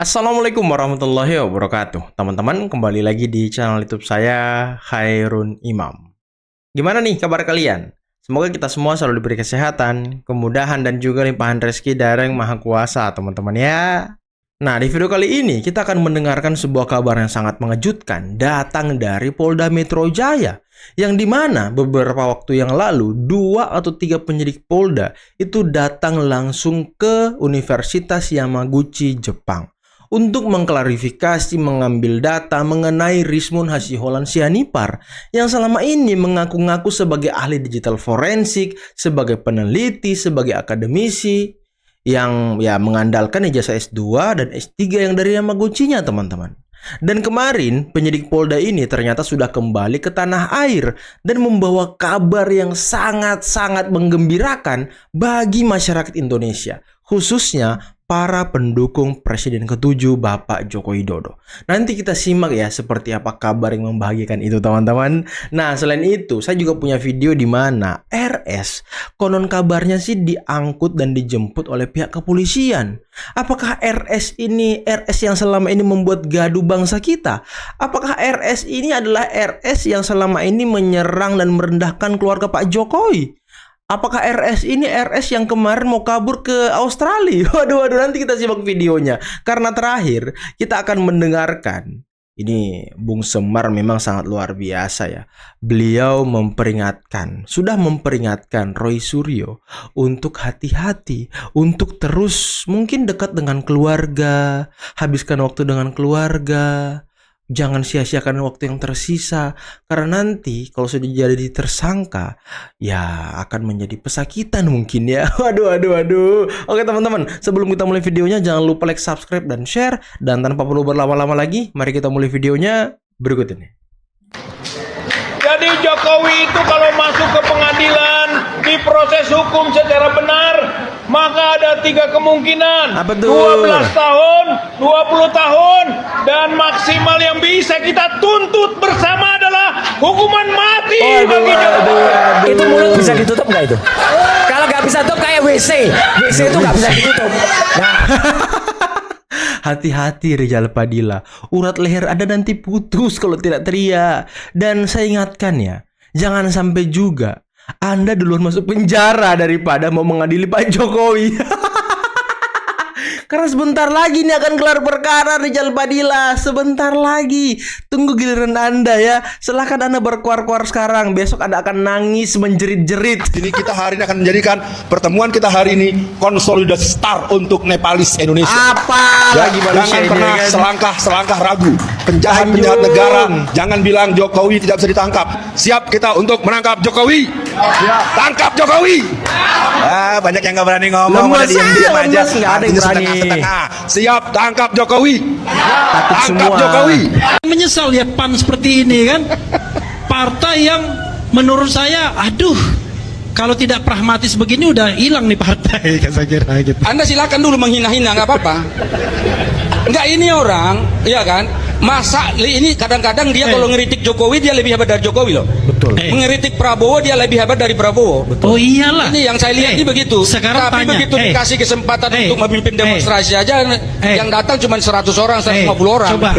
Assalamualaikum warahmatullahi wabarakatuh. Teman-teman, kembali lagi di channel YouTube saya, Khairun Imam. Gimana nih kabar kalian? Semoga kita semua selalu diberi kesehatan, kemudahan, dan juga limpahan rezeki dari Yang Maha Kuasa, teman-teman ya. Nah, di video kali ini kita akan mendengarkan sebuah kabar yang sangat mengejutkan datang dari Polda Metro Jaya, yang dimana beberapa waktu yang lalu 2 atau 3 penyidik Polda itu datang langsung ke Universitas Yamaguchi, Jepang untuk mengklarifikasi, mengambil data mengenai Rismon Hasyiholan Sianipar yang selama ini mengaku-ngaku sebagai ahli digital forensik, sebagai peneliti, sebagai akademisi yang mengandalkan ijazah S2 dan S3 yang dari Yamaguchi-nya, teman-teman. Dan kemarin penyidik Polda ini ternyata sudah kembali ke tanah air dan membawa kabar yang sangat-sangat menggembirakan bagi masyarakat Indonesia, khususnya para pendukung Presiden ke-7 Bapak Joko Widodo. Nanti kita simak ya seperti apa kabar yang membahagiakan itu, teman-teman. Nah, selain itu saya juga punya video di mana RS konon kabarnya sih diangkut dan dijemput oleh pihak kepolisian. Apakah RS ini RS yang selama ini membuat gaduh bangsa kita? Apakah RS ini adalah RS yang selama ini menyerang dan merendahkan keluarga Pak Jokowi? Apakah RS ini RS yang kemarin mau kabur ke Australia? Waduh, nanti kita simak videonya. Karena terakhir kita akan mendengarkan. Ini Bung Semar memang sangat luar biasa ya. Beliau sudah memperingatkan Roy Suryo untuk hati-hati, untuk terus mungkin dekat dengan keluarga, habiskan waktu dengan keluarga. Jangan sia-siakan waktu yang tersisa, karena nanti kalau sudah jadi tersangka, ya akan menjadi pesakitan mungkin ya. Waduh. Oke teman-teman, sebelum kita mulai videonya, jangan lupa like, subscribe, dan share. Dan tanpa perlu berlama-lama lagi, mari kita mulai videonya berikut ini. Jadi Jokowi itu kalau masuk ke pengadilan, diproses hukum secara benar, maka ada 3 kemungkinan. 12 tahun, 20 tahun, dan maksimal yang bisa kita tuntut bersama adalah hukuman mati bagi Jokowi. Itu mulut bisa ditutup nggak itu? Kalau nggak bisa tutup kayak WC itu nggak bisa ditutup. Nah. Hati-hati Rizal Padilla, urat leher Anda nanti putus kalau tidak teriak. Dan saya ingatkan ya, jangan sampai juga Anda duluan masuk penjara daripada mau mengadili Pak Jokowi. Karena sebentar lagi ini akan gelar perkara Rizal Padilla. Sebentar lagi. Tunggu giliran Anda ya. Silahkan Anda berkuar-kuar sekarang. Besok Anda akan nangis menjerit-jerit. Jadi kita hari ini akan menjadikan pertemuan kita hari ini konsolidasi start untuk Nepalis Indonesia. Apa lagi Jangan pernah kan? selangkah ragu. Penjahat-penjahat negara, jangan bilang Jokowi tidak bisa ditangkap. Siap kita untuk menangkap Jokowi. Tangkap Jokowi. Banyak yang nggak berani ngomong, udah diam-diam aja. Nggak ada yang berani. Siap tangkap Jokowi. Takut Tangkap semua. Jokowi. Menyesal lihat PAN seperti ini kan. Partai yang menurut saya, aduh, kalau tidak pragmatis begini udah hilang nih partai, saya kira gitu. Anda silakan dulu menghina-hina, nggak apa-apa. Enggak, ini orang, ya kan? Masa ini kadang-kadang dia kalau ngeritik Jokowi dia lebih hebat dari Jokowi loh. Betul. Mengeritik Prabowo dia lebih hebat dari Prabowo. Oh iyalah. Ini yang saya lihat ini begitu. Sekarang tapi tanya, begitu dikasih kesempatan untuk memimpin demonstrasi aja, yang datang cuma 100 orang, 150 orang. Coba.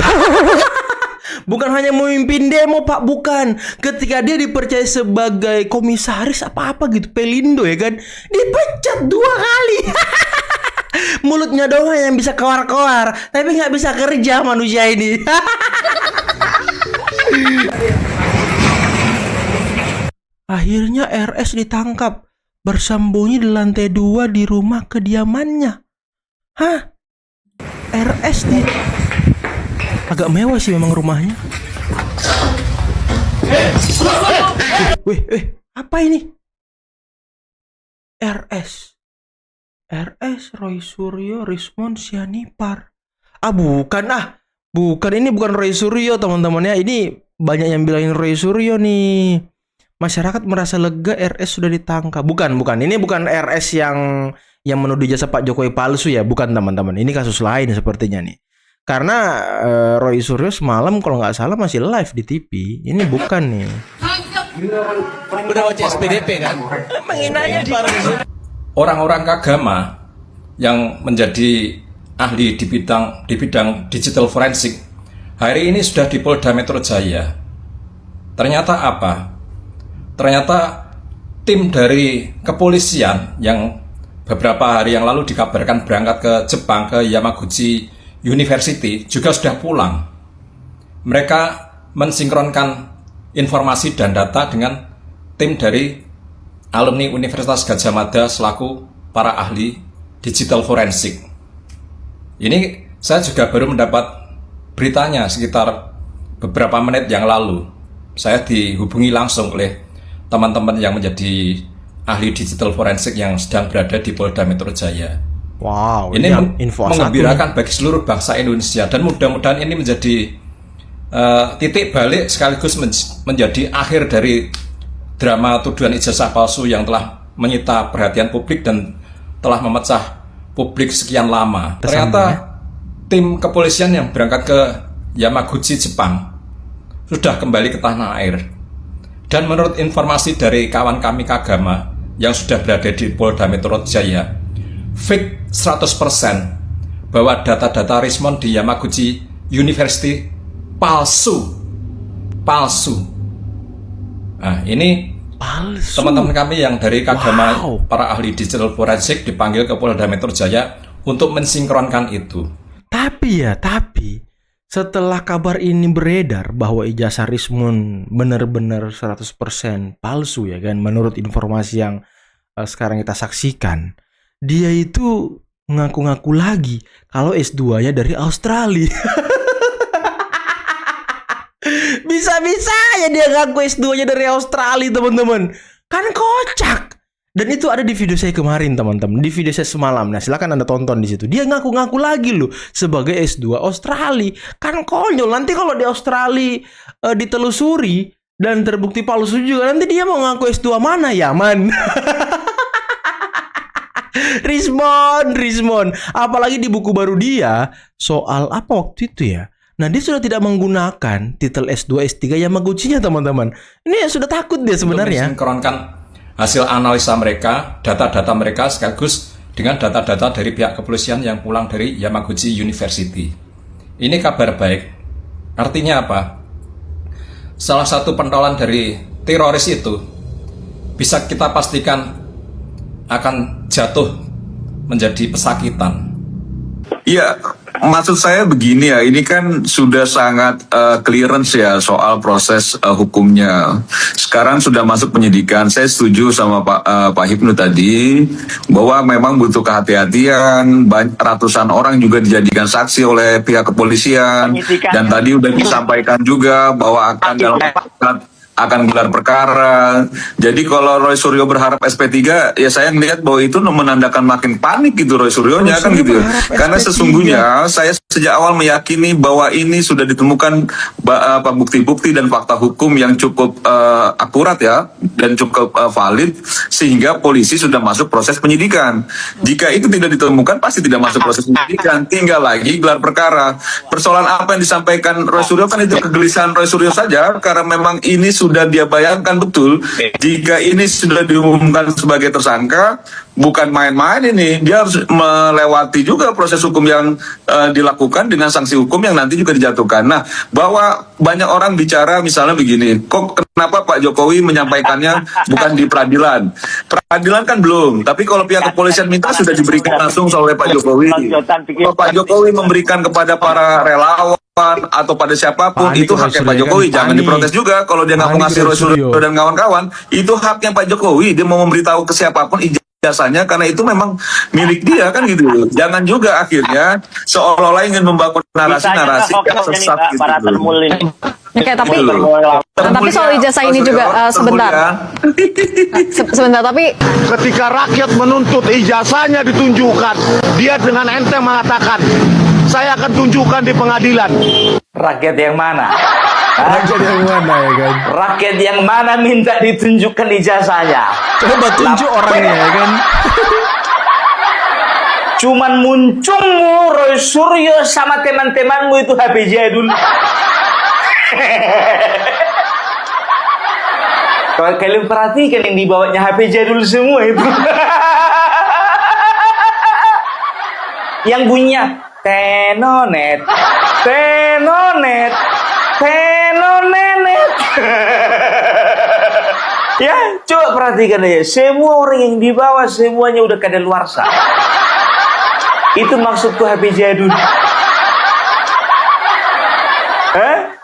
Bukan hanya memimpin demo, Pak, bukan. Ketika dia dipercaya sebagai komisaris apa-apa gitu, Pelindo ya kan, dipecat 2 kali. Mulutnya doang yang bisa keluar-keluar, tapi nggak bisa kerja manusia ini. Akhirnya RS ditangkap bersembunyi di lantai 2 di rumah kediamannya. Hah? RS agak mewah sih memang rumahnya. Apa ini? RS Roy Suryo Rismon Sianipar. Bukan. Ini bukan Roy Suryo, teman-teman ya. Ini banyak yang bilangin Roy Suryo nih. Masyarakat merasa lega RS sudah ditangkap. Bukan. Ini bukan RS yang menuduh jasa Pak Jokowi palsu ya. Bukan, teman-teman. Ini kasus lain sepertinya nih. Karena Roy Suryo semalam kalau nggak salah masih live di TV. Ini bukan nih. Udah baca SPDP kan? Menghinanya di Orang-orang agama yang menjadi ahli di bidang digital forensik hari ini sudah di Polda Metro Jaya. Ternyata apa? Ternyata tim dari kepolisian yang beberapa hari yang lalu dikabarkan berangkat ke Jepang, ke Yamaguchi University, juga sudah pulang. Mereka mensinkronkan informasi dan data dengan tim dari alumni Universitas Gadjah Mada selaku para ahli digital forensik. Ini saya juga baru mendapat beritanya sekitar beberapa menit yang lalu. Saya dihubungi langsung oleh teman-teman yang menjadi ahli digital forensik yang sedang berada di Polda Metro Jaya. Wow, ini info mengembirakan bagi seluruh bangsa Indonesia, dan mudah-mudahan ini menjadi titik balik sekaligus menjadi akhir dari drama tuduhan ijazah palsu yang telah menyita perhatian publik dan telah memecah publik sekian lama. Ternyata tim kepolisian yang berangkat ke Yamaguchi, Jepang sudah kembali ke tanah air. Dan menurut informasi dari kawan kami Kagama yang sudah berada di Polda Metro Jaya, fake 100% bahwa data-data Rismond di Yamaguchi University palsu. Nah, ini teman-teman kami yang dari Kagama, para ahli digital forensik dipanggil ke Polda Metro Jaya untuk mensinkronkan itu. Tapi setelah kabar ini beredar bahwa ijazah Rismond benar-benar 100% palsu ya kan, menurut informasi yang sekarang kita saksikan, dia itu ngaku-ngaku lagi kalau S2-nya dari Australia. Bisa-bisa ya dia ngaku S2-nya dari Australia, teman-teman. Kan kocak. Dan itu ada di video saya kemarin, teman-teman. Di video saya semalam. Nah, silakan Anda tonton di situ. Dia ngaku-ngaku lagi loh sebagai S2 Australia. Kan konyol. Nanti kalau di Australia ditelusuri dan terbukti palsu juga, nanti dia mau ngaku S2 mana, Yaman? Rismond. Apalagi di buku baru dia soal apa waktu itu ya? Nah, dia sudah tidak menggunakan titel S2, S3 Yamaguchi-nya, teman-teman. Ini sudah takut dia sebenarnya. Untuk mensinkronkan hasil analisa mereka, data-data mereka sekaligus dengan data-data dari pihak kepolisian yang pulang dari Yamaguchi University. Ini kabar baik. Artinya apa? Salah satu pentolan dari teroris itu bisa kita pastikan akan jatuh menjadi pesakitan. Iya, maksud saya begini ya, ini kan sudah sangat clearance ya soal proses hukumnya. Sekarang sudah masuk penyidikan. Saya setuju sama Pak Hipnu tadi bahwa memang butuh kehati-hatian. Ratusan orang juga dijadikan saksi oleh pihak kepolisian. Dan tadi udah disampaikan juga bahwa akan gelar perkara. Jadi kalau Roy Suryo berharap SP3, ya saya ngelihat bahwa itu menandakan makin panik gitu Roy Suryonya kan gitu. Karena sesungguhnya saya sejak awal meyakini bahwa ini sudah ditemukan bukti-bukti dan fakta hukum yang cukup akurat ya dan cukup valid sehingga polisi sudah masuk proses penyidikan. Jika itu tidak ditemukan pasti tidak masuk proses penyidikan, tinggal lagi gelar perkara. Persoalan apa yang disampaikan Roy Suryo kan itu kegelisahan Roy Suryo saja karena memang ini sudah dia bayangkan betul jika ini sudah diumumkan sebagai tersangka bukan main-main ini, dia harus melewati juga proses hukum yang dilakukan dengan sanksi hukum yang nanti juga dijatuhkan. Nah, bahwa banyak orang bicara misalnya begini, kok kenapa Pak Jokowi menyampaikannya bukan di peradilan? Peradilan kan belum, tapi kalau pihak kepolisian minta sudah diberikan langsung oleh Pak Jokowi. Kalau Pak Jokowi memberikan kepada para relawan atau pada siapapun, itu haknya Pak Jokowi, jangan diprotes juga kalau dia nggak mau ngasih Roy Suryo dan kawan-kawan, itu haknya Pak Jokowi, dia mau memberitahu ke siapapun ijazahnya karena itu memang milik dia kan gitu. Jangan juga akhirnya seolah-olah ingin membangun narasi-narasi yang sesat gitu. Oke, tapi soal ijazah ini juga sebentar. Sebentar, tapi Ketika rakyat menuntut ijazahnya ditunjukkan, dia dengan enteng mengatakan, saya akan tunjukkan di pengadilan. Rakyat yang mana? Rakyat yang mana ya kan? Rakyat yang mana minta ditunjukkan ijazahnya? Coba tunjuk orangnya ya kan? Cuman muncungmu Roy Suryo sama teman-temanmu itu HP jadul. Kalau kalian perhatikan yang dibawanya HP jadul semua itu. Yang bunyinya Tenonet, tenonet, tenonenet. Ya, coba perhatikan aja. Semua orang yang di bawah semuanya udah kadaluarsa. Itu maksudku happy jadul.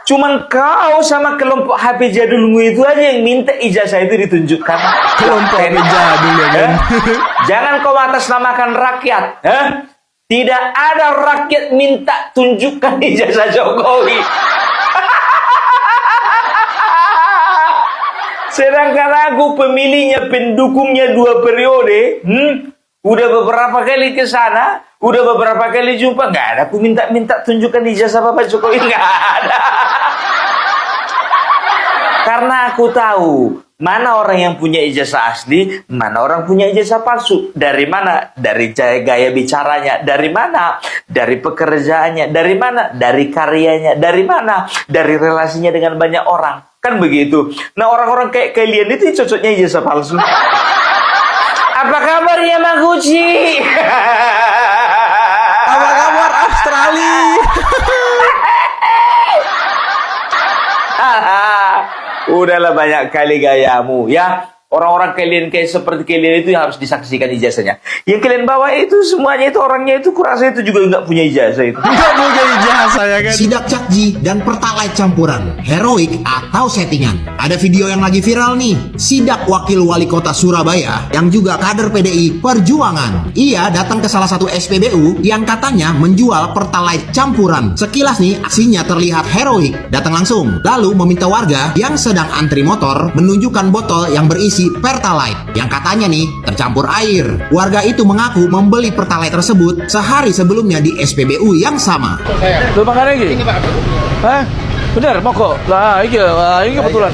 Cuman kau sama kelompok happy jadulmu itu aja yang minta ijazah itu ditunjukkan. Kelompok happy jadul ya kan. Jangan kau atasnamakan rakyat. Tidak ada rakyat minta tunjukkan ijazah Jokowi. Sedangkan aku pemilihnya, pendukungnya 2 periode, udah beberapa kali ke sana, udah beberapa kali jumpa, nggak ada aku minta tunjukkan ijazah Bapak Jokowi, nggak ada. Karena aku tahu mana orang yang punya ijazah asli, mana orang punya ijazah palsu. Dari mana? Dari gaya bicaranya. Dari mana? Dari pekerjaannya. Dari mana? Dari karyanya. Dari mana? Dari relasinya dengan banyak orang. Kan begitu. Nah, orang-orang kayak kalian itu cocoknya ijazah palsu. Apa kabarnya Mang Guci? Apa kabar Australia? Udahlah, banyak kali gayamu ya. Orang-orang kalian kayak seperti kalian itu yang harus disaksikan ijazahnya. Yang kalian bawa itu semuanya itu orangnya itu kurasa itu juga nggak punya ijazah itu. Nggak punya ijazah ya kan. Sidak Cakji dan Pertalite campuran, heroik atau settingan. Ada video yang lagi viral nih. Sidak wakil wali kota Surabaya yang juga kader PDI Perjuangan. Ia datang ke salah satu SPBU yang katanya menjual Pertalite campuran. Sekilas nih aksinya terlihat heroik. Datang langsung, lalu meminta warga yang sedang antri motor menunjukkan botol yang berisi Pertalite yang katanya nih tercampur air. Warga itu mengaku membeli Pertalite tersebut sehari sebelumnya di SPBU yang sama. Lu makan lagi? Ini Pak. Hah? Bener, mogok. Lah, ini kebetulan.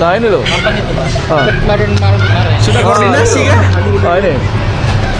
Nah, ini loh. Makan itu, Pak. Kemarin malam kemarin. Sudah koordinasi kan? Oh, ini.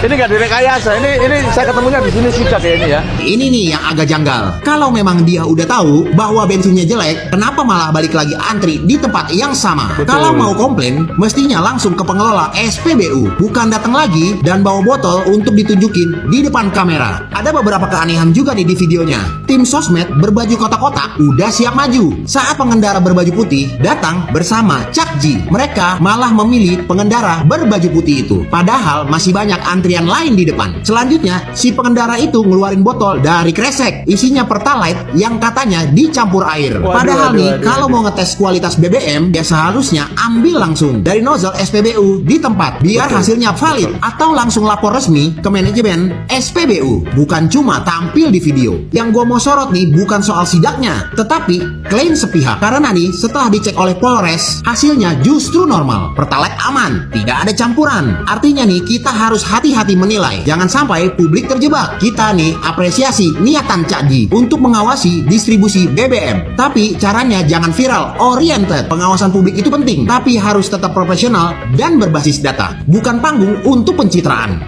Ini nggak direkayasa. Ini saya ketemunya di sini Sidak ya ini ya. Ini nih yang agak janggal. Kalau memang dia udah tahu bahwa bensinnya jelek, kenapa malah balik lagi antri di tempat yang sama? Betul. Kalau mau komplain, mestinya langsung ke pengelola SPBU, bukan datang lagi dan bawa botol untuk ditunjukin di depan kamera. Ada beberapa keanehan juga nih di videonya. Tim sosmed berbaju kotak-kotak udah siap maju. Saat pengendara berbaju putih datang bersama Cakji, mereka malah memilih pengendara berbaju putih itu. Padahal masih banyak antri yang lain di depan. Selanjutnya, si pengendara itu ngeluarin botol dari kresek. Isinya Pertalite yang katanya dicampur air. Padahal nih, kalau mau ngetes kualitas BBM, ya seharusnya ambil langsung dari nozzle SPBU di tempat. Biar hasilnya valid. Atau langsung lapor resmi ke manajemen SPBU. Bukan cuma tampil di video. Yang gue mau sorot nih, bukan soal sidaknya, tetapi klaim sepihak. Karena nih, setelah dicek oleh Polres, hasilnya justru normal. Pertalite aman, tidak ada campuran. Artinya nih, kita harus hati-hati menilai. Jangan sampai publik terjebak. Kita nih apresiasi niatan Cakji untuk mengawasi distribusi BBM. Tapi caranya jangan viral oriented. Pengawasan publik itu penting, tapi harus tetap profesional dan berbasis data. Bukan panggung untuk pencitraan.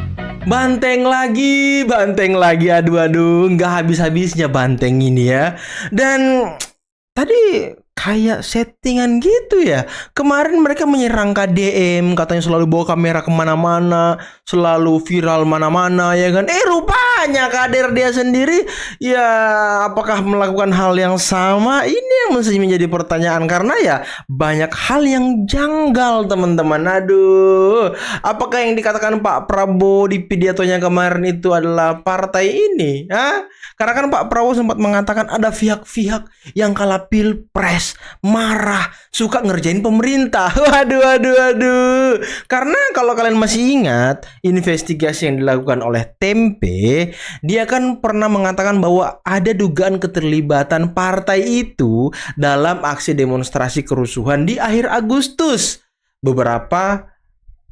Banteng lagi, aduh, nggak habis-habisnya banteng ini ya. Dan tadi kayak settingan gitu ya. Kemarin mereka menyerang KDM, katanya selalu bawa kamera kemana-mana, selalu viral mana-mana ya kan. Rupanya kader dia sendiri ya, apakah melakukan hal yang sama? Ini yang mesti menjadi pertanyaan, karena ya banyak hal yang janggal teman-teman. Aduh, apakah yang dikatakan Pak Prabowo di pidatonya kemarin itu adalah partai ini? Karena kan Pak Prabowo sempat mengatakan ada pihak-pihak yang kalah pilpres marah, suka ngerjain pemerintah. Waduh. Karena kalau kalian masih ingat investigasi yang dilakukan oleh Tempe, dia kan pernah mengatakan bahwa ada dugaan keterlibatan partai itu dalam aksi demonstrasi kerusuhan di akhir Agustus beberapa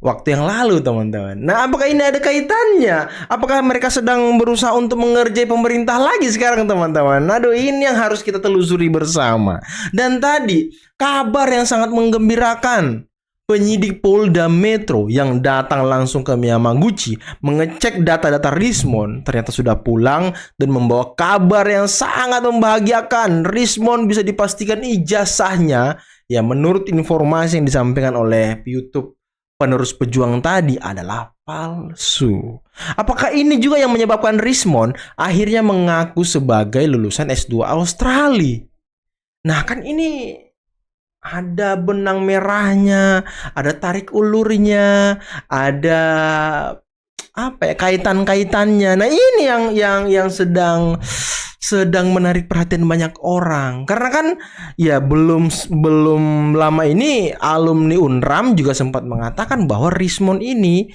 waktu yang lalu, teman-teman. Nah, apakah ini ada kaitannya? Apakah mereka sedang berusaha untuk mengerjai pemerintah lagi sekarang, teman-teman? Aduh, ini yang harus kita telusuri bersama. Dan tadi, kabar yang sangat menggembirakan. Penyidik Polda Metro yang datang langsung ke Yamaguchi mengecek data-data Rismon ternyata sudah pulang dan membawa kabar yang sangat membahagiakan. Rismon bisa dipastikan ijazahnya, ya menurut informasi yang disampaikan oleh YouTube penerus pejuang tadi adalah palsu. Apakah ini juga yang menyebabkan Rismond akhirnya mengaku sebagai lulusan S2 Australia? Nah, kan ini ada benang merahnya, ada tarik ulurnya, ada apa ya, kaitan-kaitannya. Nah, ini yang sedang menarik perhatian banyak orang. Karena kan ya belum lama ini alumni Unram juga sempat mengatakan bahwa Rismond ini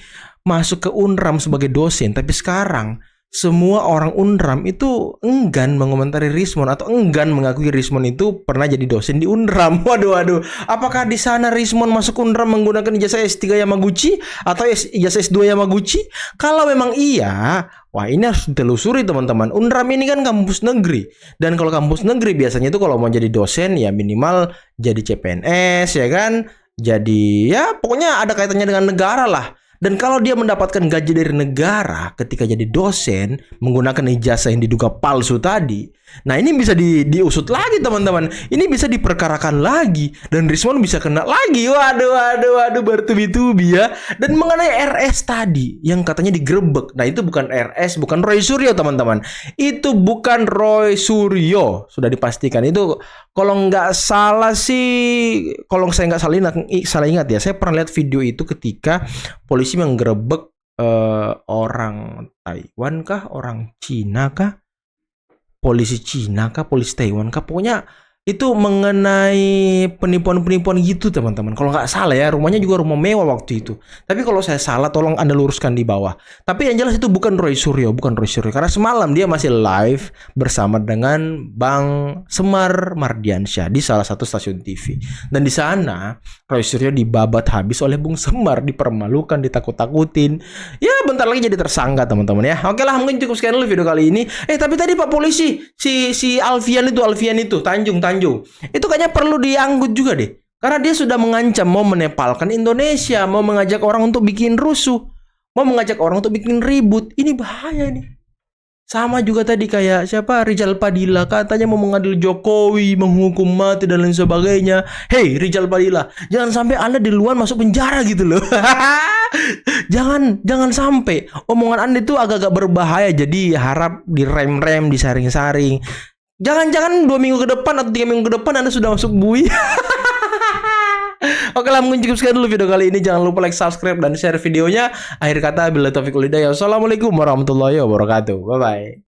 masuk ke Unram sebagai dosen, tapi sekarang semua orang Unram itu enggan mengomentari Rismond atau enggan mengakui Rismond itu pernah jadi dosen di Unram. Waduh. Apakah di sana Rismond masuk Unram menggunakan ijazah S3 Yamaguchi atau ijazah S2 Yamaguchi? Kalau memang iya, wah ini harus ditelusuri teman-teman. Unram ini kan kampus negeri. Dan kalau kampus negeri biasanya itu kalau mau jadi dosen ya minimal jadi CPNS ya kan. Jadi ya pokoknya ada kaitannya dengan negara lah. Dan kalau dia mendapatkan gaji dari negara ketika jadi dosen menggunakan ijazah yang diduga palsu tadi, nah ini bisa diusut lagi teman-teman. Ini bisa diperkarakan lagi dan Rismond bisa kena lagi. Waduh bertubi-tubi ya. Dan mengenai RS tadi yang katanya digerebek, nah itu bukan RS, bukan Roy Suryo teman-teman. Itu bukan Roy Suryo, sudah dipastikan. Itu kalau nggak salah sih, kalau saya nggak salah ingat ya, saya pernah lihat video itu ketika polisi menggerebek orang Taiwan kah, orang Cina kah, polisi Cina kah, polisi Taiwan kah, pokoknya itu mengenai penipuan-penipuan gitu teman-teman. Kalau nggak salah ya, rumahnya juga rumah mewah waktu itu. Tapi kalau saya salah tolong Anda luruskan di bawah. Tapi yang jelas itu bukan Roy Suryo. Karena semalam dia masih live bersama dengan Bang Semar Mardiansyah di salah satu stasiun TV. Dan di sana Roy Suryo dibabat habis oleh Bung Semar, dipermalukan, ditakut-takutin. Ya bentar lagi jadi tersangka teman-teman ya. Oke lah, mungkin cukup sekian dulu video kali ini. Tapi tadi Pak Polisi si Alfian itu Tanjung itu kayaknya perlu dianggut juga deh. Karena dia sudah mengancam mau menepalkan Indonesia, mau mengajak orang untuk bikin rusuh, mau mengajak orang untuk bikin ribut. Ini bahaya nih. Sama juga tadi kayak siapa, Rizal Padilla katanya mau mengadil Jokowi, menghukum mati dan lain sebagainya. Hey Rizal Padilla, jangan sampai Anda di luar masuk penjara gitu loh. Jangan sampai omongan Anda itu agak-agak berbahaya. Jadi harap direm-rem, disaring-saring. Jangan-jangan 2 minggu ke depan atau 3 minggu ke depan Anda sudah masuk bui. Oke lah, mungkin cukup sekian dulu video kali ini. Jangan lupa like, subscribe, dan share videonya. Akhir kata, billahi taufiq wal hidayah. Wassalamualaikum warahmatullahi wabarakatuh. Bye-bye.